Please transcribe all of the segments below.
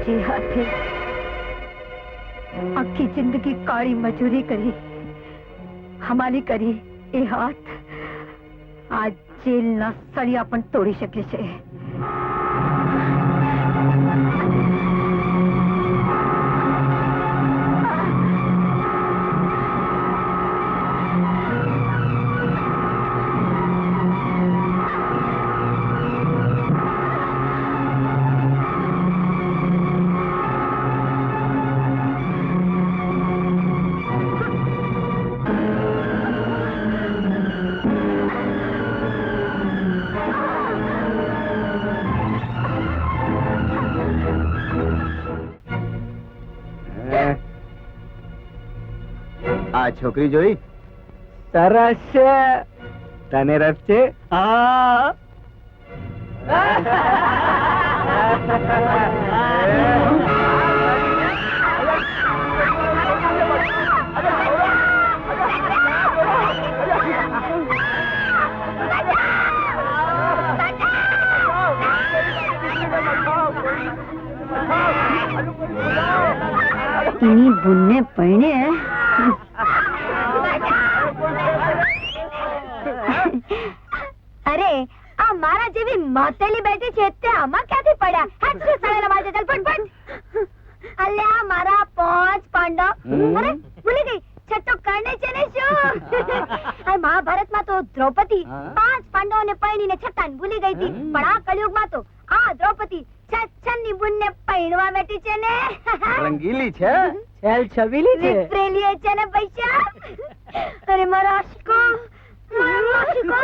જે હાથે આખી જિંદગી કાળી મજૂરી કરી હમાલી કરી એ હાથ આ જેલના સળિયા પણ તોડી શકે છે. આ છોકરી જોઈ? સરસ છે. તને રસ છે? હા. એની બુનને પૈણે અરે આ મારા જેવી માતેલી બેઠી છે તે આમાં ક્યાંથી પડ્યા? હેડ શું સળેલા માજે ચાલ ફટ. અલ્યા મારા 5 પાંડવ. અરે ભૂલી ગઈ છઠ્ઠો કર્ણ છે ને શું? આ મહાભારતમાં તો દ્રૌપદી 5 પાંડવોને પૈણીને છઠ્ઠાને ભૂલી ગઈ હતી, પણ આ કળિયુગમાં તો આ દ્રૌપદી છઠ્ઠની બુનને પૈણવા બેઠી છે ને. રંગીલી છે, છેલ છબીલી છે, વિફરેલી છે ને પૈસા. અરે મારા આશકો, મારા આશકો,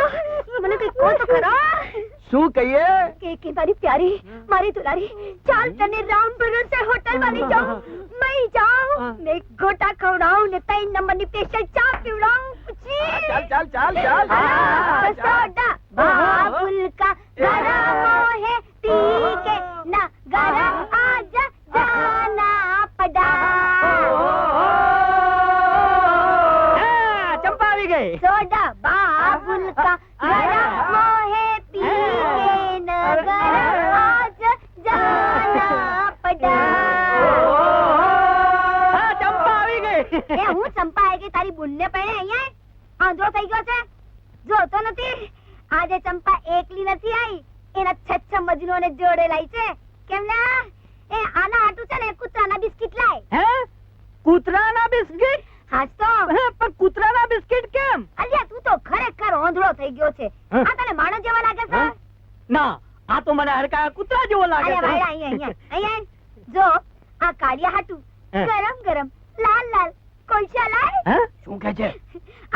મને કઈ કહો તો ખરા. શું કહીએ? કે મારી પ્યારી, મારી દુલારી, ચાલ તને રામ ભરોસે હોટલ માં લઈ જાઉં, મઈ જાઉં, ને ગોટા ખવડાવું ને 3 નંબરની સ્પેશિયલ ચા પીવડાવું. ચાલ ચાલ ચાલ ચાલ. સોડા બાબુલ કા ગરમ હે પી કે ના ગરમ આજ જાના પડા. ચંપા આવી ગઈ. સોડા બાબુલ કા ગરમ હે પી કે ના ગરમ આજ જાના પડા. ચંપા આવી ગઈ. એ હું ચંપા આવી ગઈ તારી બુનને પૈણે અહીંયા આંધળો થઈ ગયો છે, જોતો નથી? આજે ચંપા એકલી નથી આવી, એના 6 મજનોને જોડે લાવી છે. કેમ ના? એ આના હાટુ છે ને કૂતરાના બિસ્કિટ લાય. હે? કૂતરાના બિસ્કિટ? હાજ તો. પણ કૂતરાના બિસ્કિટ કેમ? અલ્યા તું તો ખરેખર આંધળો થઈ ગયો છે. આ તને માણસ જેવા લાગે છે? ના, આ તો મને હરકા કૂતરા જેવો લાગે અરે છે. ભાઈ અહીંયા જો આ કાળિયા હાટુ ગરમ ગરમ લાલ લાલ કોલસા લાય. શું કહે છે?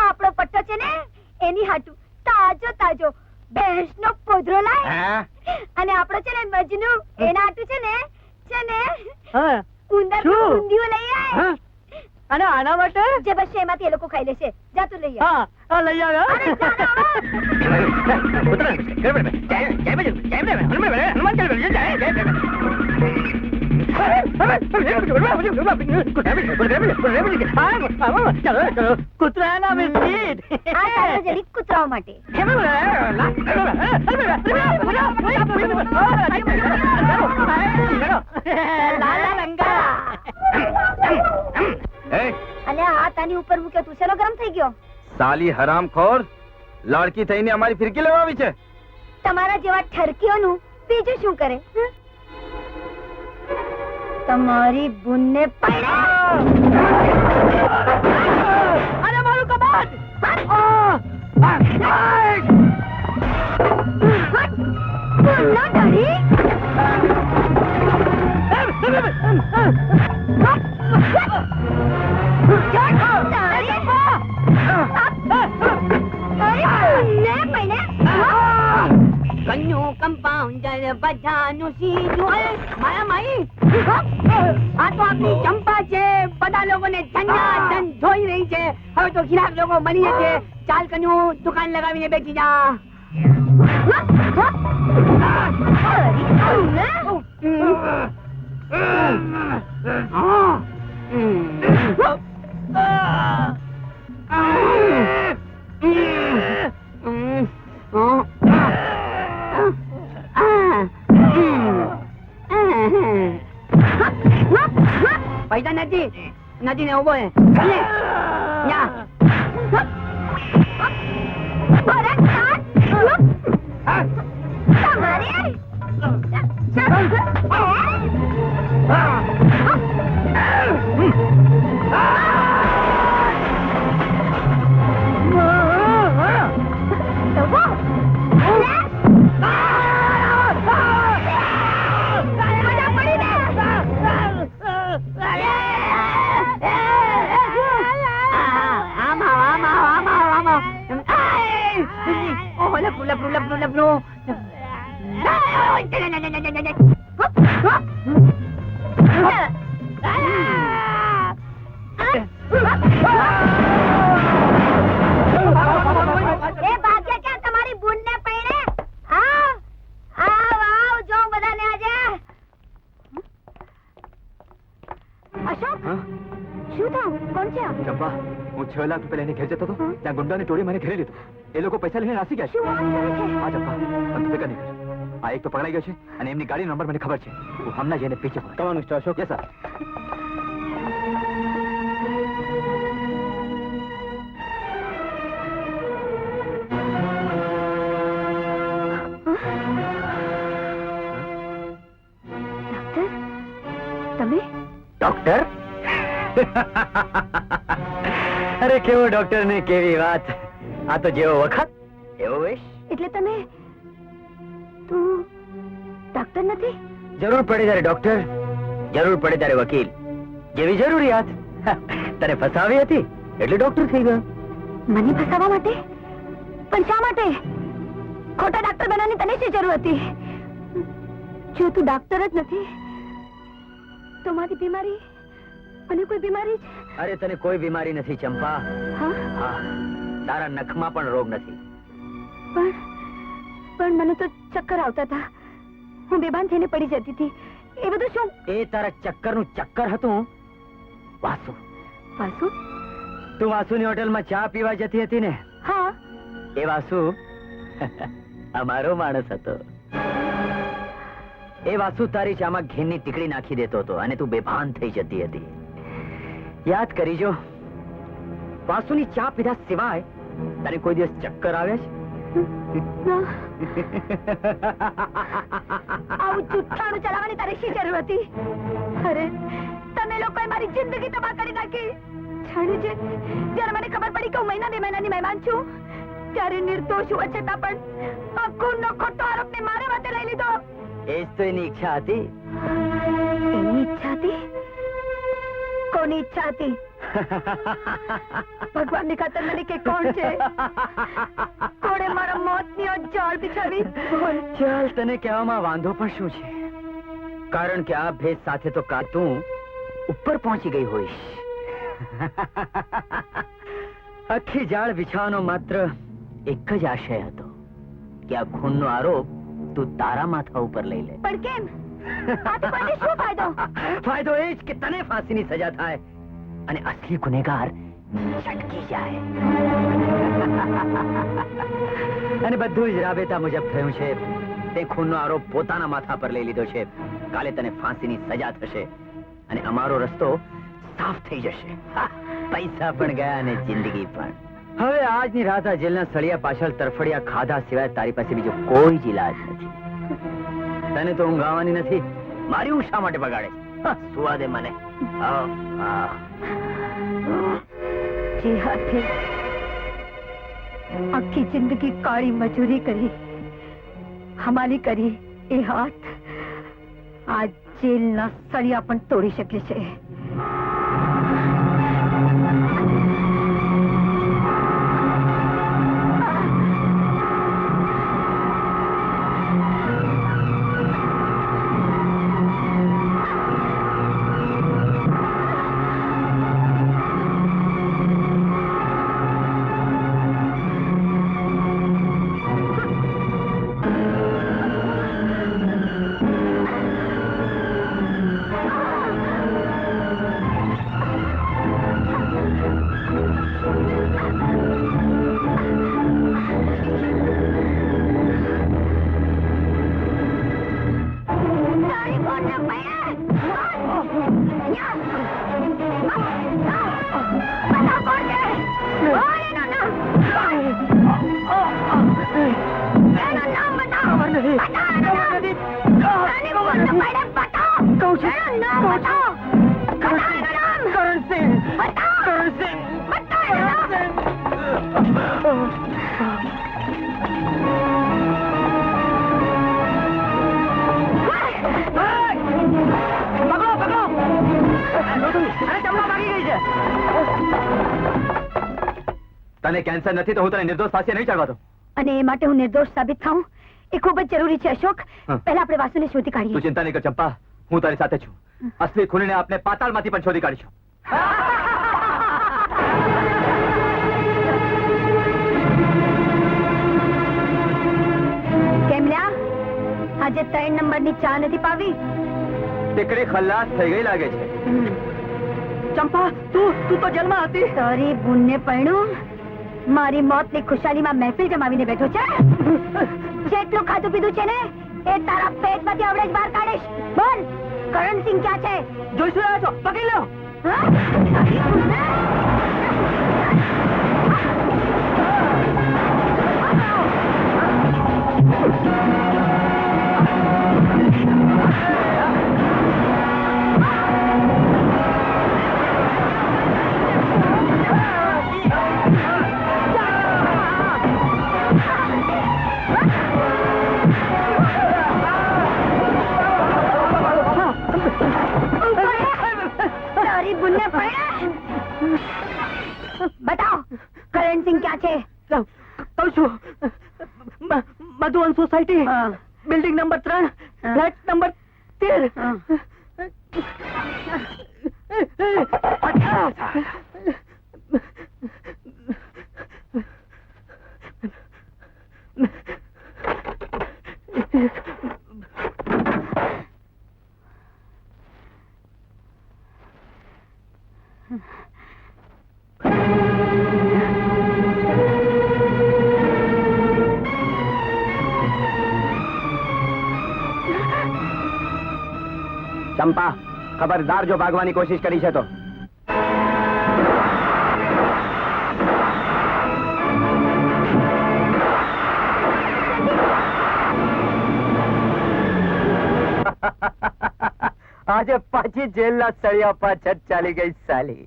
આપણો પટ્ટો છે ને એની હાટુ તાજો તાજો ભેંસનો પોદરો લાય. અને આપણો છે ને મજનુ એના હાટુ છે ને ઉંદર ઊંધિયું લઈ આય. અને આના માટે જે બસ એમાંથી એ લોકો ખાઈ લેશે. જા તું લઈ આય. હા લઈ આવ્યો. કૂતરાના બિસ્કિટ આ સાર્વજનિક કૂતરાઓ માટે. અને આ તાની ઉપર મૂકે તું શેનો ગરમ થઈ ગયો? સાલી હરામખોર, લાડકી થઈને અમારી ફિરકી લેવા આવી છે. તમારા જેવા ઠરકીઓનું બીજું શું કરે? તમારી બુનને અરે મારું કબાટ! કન્યું કમ્પાઉન્ડર બધાનું સીધું. માયા માઈ, આ તો આપણી ચંપા છે, બધા લોકોને ધન્યાધન જોઈ રહી છે. હવે તો ખીરાક લોકો બનીએ છે. ચાલ કન્યું દુકાન લગાવીને બેસી જા. પૈસા નથી નથી ને ઉભો હે યા ચંપા હું 6 લાખ રૂપિયા લઈને ઘેર જતો હતો ત્યાં ગુંડાની ટોળી મને ઘેરી લીધો એ લોકો પૈસા લઈને નાસી ગયા છે હા ચંપા તમે ફિકર નહીં કર આ એક તો પકડાઈ ગયો છે અને એમની ગાડીનો નંબર મને ખબર છે હું હમણાં જઈને પીછે પડું તમારું મિસ્ટર અશોક યસ સર તમે ડોક્ટર અરે કેવો ડોક્ટર ને કેવી વાત આ તો જેવો વખત એવો વેશ એટલે તમે તું ડોક્ટર નથી જરૂર પડે ત્યારે ડોક્ટર જરૂર પડે ત્યારે વકીલ જેવી જરૂરિયાત તને ફસાવી હતી એટલે ડોક્ટર થઈ ગયો મને ફસાવવા માટે પણ શા માટે ખોટા ડોક્ટર બનવાની તને શી જરૂર હતી જો તું ડોક્ટર જ નથી તો મારી બીમારી મને કોઈ બીમારી છે અરે તને કોઈ બીમારી નથી ચંપા હા હા તારા નખમાં પણ રોગ નથી પણ મને તો ચક્કર આવતા હતા હું બેભાન થઈને પડી જતી હતી એ બધું શું એ તારા ચક્કરનું ચક્કર હતું વાસુ વાસુ તું વાસુની હોટલમાં ચા પીવા જતી હતી ને હા એ વાસુ અમારો માણસ હતો એ વાસુ તારી ચામાં ઘીની ટીકડી નાખી દેતો હતો અને તું બેભાન થઈ જતી હતી યાદ કરીજો વાસુની ચા પીધા સિવાય તને કોઈ દિવસ ચક્કર આવ્યા છે આવું જુઠ્ઠાણું ચલાવવાની તારી શી જરૂર હતી અરે તમે લોકોએ મારી જિંદગી તબાહ કરી નાખી જાણે છે જ્યારે મને ખબર પડી કે હું મહિના 2 મહિનાની મહેમાન છું ત્યારે નિર્દોષ હોવા છતાં પણ આ ખૂનનો ખોટો આરોપને મારા માથે લઈ લીધો એ જ તો એની ઈચ્છા હતી એની ઈચ્છા હતી કોની ઈચ્છા હતી ભગવાનની ખાતર મને કે કોણ છે કોણે મારા મોતની જાળ બિછાવી ચાલ તને કહેવામાં વાંધો પણ શું છે કારણ કે આ ભેદ સાથે તો કા તું ઉપર પહોંચી ગઈ હોઈશ આખી જાળ બિછાવવાનો માત્ર એક જ આશય હતો કે આ ખૂનનો આરોપ તું તારા માથા ઉપર લઈ લે પણ કેમ આથી મને શું ફાયદો ફાયદો એ જ કે તને ફાંસીની સજા થાય અને અસલી ગુનેગાર છટકી જાય અને બધું જ રાબેતા મુજબ થયું છે તે ખૂનનો આરોપ પોતાના માથા પર લઈ લીધો છે કાલે તને ફાંસીની સજા થશે અને અમારો રસ્તો સાફ થઈ જશે પૈસા પણ ગયા અને જિંદગી પણ હવે આજની રાત આ જેલના સળિયા પાછળ તરફડિયા ખાધા સિવાય તારી પાસે બીજો કોઈ જ ઈલાજ નથી તને તો ઊંઘ આવવાની નથી મારી ઊંઘ શા માટે બગાડે સુવા દે મને જે હાથે આખી જિંદગી કાળી મજૂરી કરી હમાલી કરી એ હાથ આ જેલના સળિયા પણ તોડી શકે છે છે? નામ બતાવો. બતાવો નામ. કરણસિંહ. બતાવો. કરણસિંહ. બતાવો નામ. પકડો, પકડો. અરે ચંપા ભાગી ગઈ છે. તને કેન્સર નથી તો હું તને નિર્દોષ ફાંસી નહીં ચડવા દઉં. અને એ માટે હું નિર્દોષ સાબિત થાઉં એ ખૂબ જ જરૂરી છે અશોક. હા. પહેલા આપણે વાસુને શોધી તું કાઢીએ. ચિંતા નહીં કર ચંપા, હું તારી સાથે છું. અસલી ખૂનીને આપણે પાતાળમાંથી પણ શોધી કાઢીશું. કેમ લ્યા આજે 3 નંબરની ચા નથી પાવી? ટીકડી ખલ્લાસ થઈ ગઈ લાગે છે. ચંપા તું તો જેલમાં હતી. તારી બુનને પરણું મારી મોતની ખુશાલીમાં મહેફિલ જમાવીને બેઠો છે. જેટલું ખાધું પીધું છે ને એ તારા પેટમાંથી આવડે જ બહાર કાઢીશ. બોલ કરણસિંહ ક્યાં છે? જોઈશું આવ્યો છો, પકડી લો. હા? તારી બુનને? તારી બુનને પરણ્યા? બતાવો કરણસિંહ ક્યાં છે? કહું છું મધુવન સોસાયટી, હા. બિલ્ડિંગ નંબર 3, હા. Flat number 13. હા. ચંપા, ખબરદાર જો ભાગવાની કોશિશ કરી છે તો. આજે પાછી જેલના સળિયા પાછળ ચાલી ગઈ સાલી.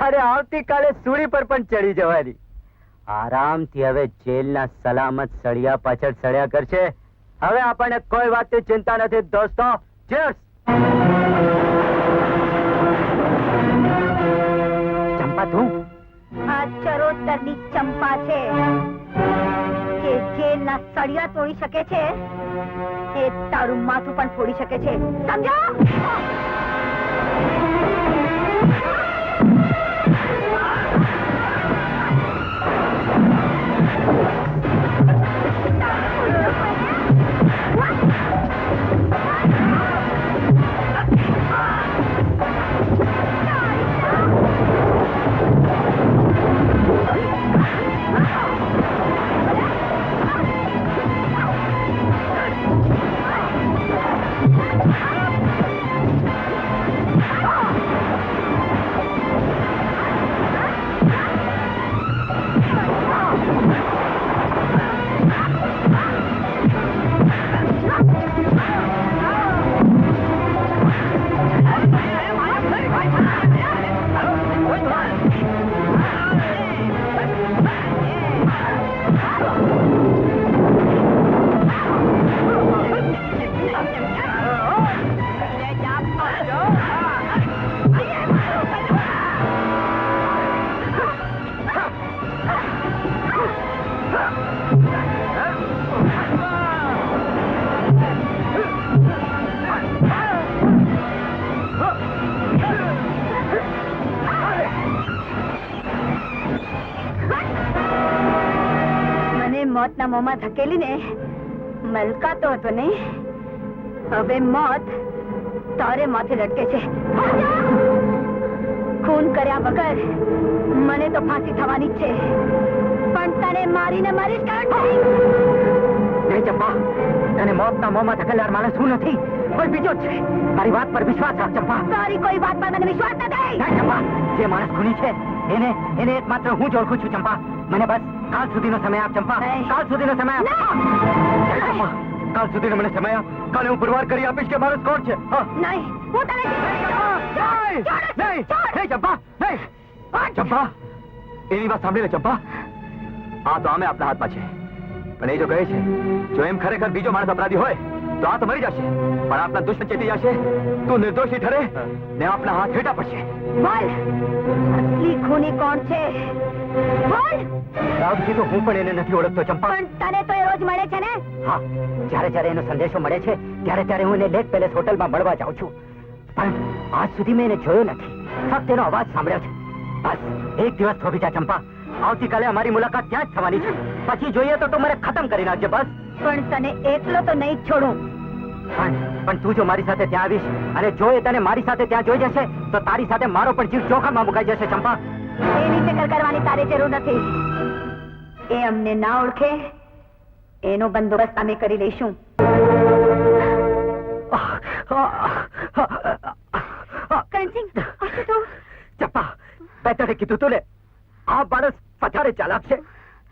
અરે આવતીકાલે સુરી પર પણ ચડી જવાની. આરામથી હવે જેલના સલામત સળિયા પાછળ સળ્યા કરશે. હવે આપણને કોઈ વાતની ચિંતા નથી દોસ્તો. ચીયર્સ. ચંપા તું આ ચરોતરની ચંપા છે કે જેલના સળિયા તોડી શકે છે એ તારું માથું પણ ફોડી શકે છે. સમજો? મોતના મોંમાં ધકેલીને મલકાતો હતો ને, હવે મોત તારે માથે લટકે છે. ખૂન કર્યા વગર મને તો ફાંસી થવાની જ છે, પણ તને મારીને મારીશ. નહીં ચંપા, તને મોતના મોંમાં ધકેલનાર માણસ હું નથી, કોઈ બીજો જ છે. મારી વાત પર વિશ્વાસ રાખ ચંપા. તારી કોઈ વાત પર મને વિશ્વાસ નથી. ના ચંપા, જે માણસ ખૂની છે એને એકમાત્ર હું જ ઓળખું છું ચંપા. મને બસ કાલ સુધીનો સમય આપ ચંપા, કાલ સુધીનો સમય આપ. કાલ સુધીનો મને સમય આપ. કાલે હું પુરવાર કરી આપીશ કે મારો કોણ છે. હા. નહીં હું તને નહીં, નહીં, નહીં, ચંપા, નહીં. ચંપા, એની વાત સાંભળી લે ચંપા. આ તો અમે આપણા હાથમાં છે. પણ એ જો કહે છે જો એમ ખરેખર બીજો માણસ અપરાધી હોય તો આ તો મરી જશે, પણ આપણા દુશ્મન ચેતી જશે. તું નિર્દોષી ઠરે ને આપણા હાથ હેઠા પડશે. બોલ અસલી ખૂની કોણ છે? બોલ. રાવજી તો હું પણ એને નથી ઓળખતો ચંપા. પણ તને તો એ રોજ મળે છે ને? હા, જ્યારે જ્યારે એનો સંદેશો મળે છે ત્યારે ત્યારે હું એને લેક પેલેસ હોટલમાં મળવા જાઉં છું. પણ આજ સુધી મેં એને જોયો નથી, ફક્ત એનો અવાજ સાંભળ્યો છે. બસ એક દિવસ થોભી જા ચંપા. આવતીકાલે અમારી મુલાકાત ત્યાં જ થવાની છે. પછી જોઈએ તો તું મને ખતમ કરી નાખજે. બસ. પણ તને એકલો તો નહીં જ છોડું. પણ તું જો મારી સાથે ત્યાં આવીશ અને જો એ તને મારી સાથે ત્યાં જોઈ જશે તો તારી સાથે મારો પણ જીવ જોખમમાં મુકાઈ જશે ચંપા. એની ફિકર કરવાની તારે જરૂર નથી. એ અમને ના ઓળખે એનો બંદોબસ્ત અમે કરી લઈશું. કરણસિંહ, આ શું થયું? ચંપા, મેં તને કીધું તું ને આ માણસ વધારે ચાલાક છે.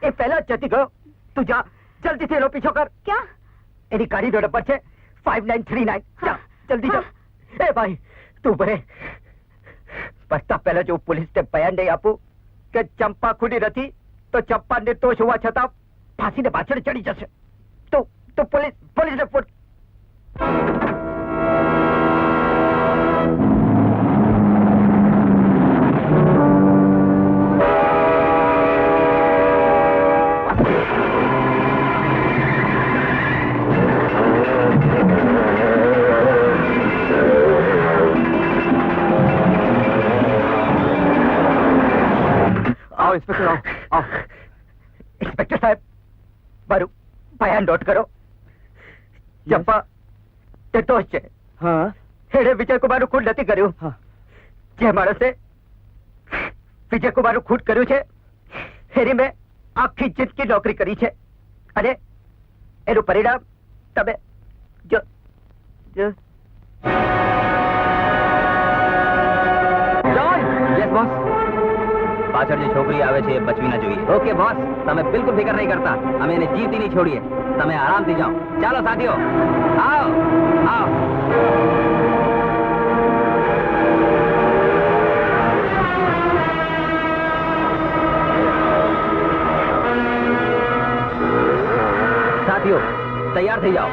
એ પહેલા જ જતી ગયો. તું જા, જલ્દીથી એનો પીછો કર. ક્યાં? એની ગાડીનો નંબર છે 5939. જા, જલ્દી જા. એ ભાઈ તું ભરે. બસતા પહેલા જો પોલીસને બયાન નહીં આપું કે ચંપા ખૂની નથી તો ચંપા નિર્દોષ હોવા છતાં ફાંસીને પાછળ ચડી જશે. તો પોલીસને ફોન. ઇન્સ્પેક્ટર સાહેબ, મારું બયાન નોટ કરો. ચંપા નિર્દોષ છે. એણે વિજયકુમારનું ખૂન નથી કર્યું. જે માણસે વિજયકુમારનું ખૂન કર્યું છે એની મેં આખી જિંદગી નોકરી કરી છે અને એનું પરિણામ તમે જો. Yes boss. પાછળ જે છોકરી આવે છે એ બચવી ના જોઈએ. ઓકે બોસ, તમે બિલકુલ ફિકર નહીં કરતા. અમે એને જીવતી નહીં છોડીએ. તમે આરામથી જાઓ. ચાલો સાથીઓ, આવો આવો. સાથીઓ તૈયાર થઈ જાઓ.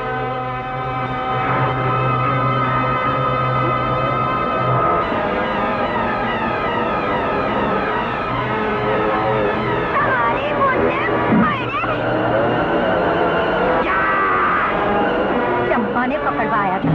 ચંપાને પકડવા આવ્યા છે.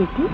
બેટી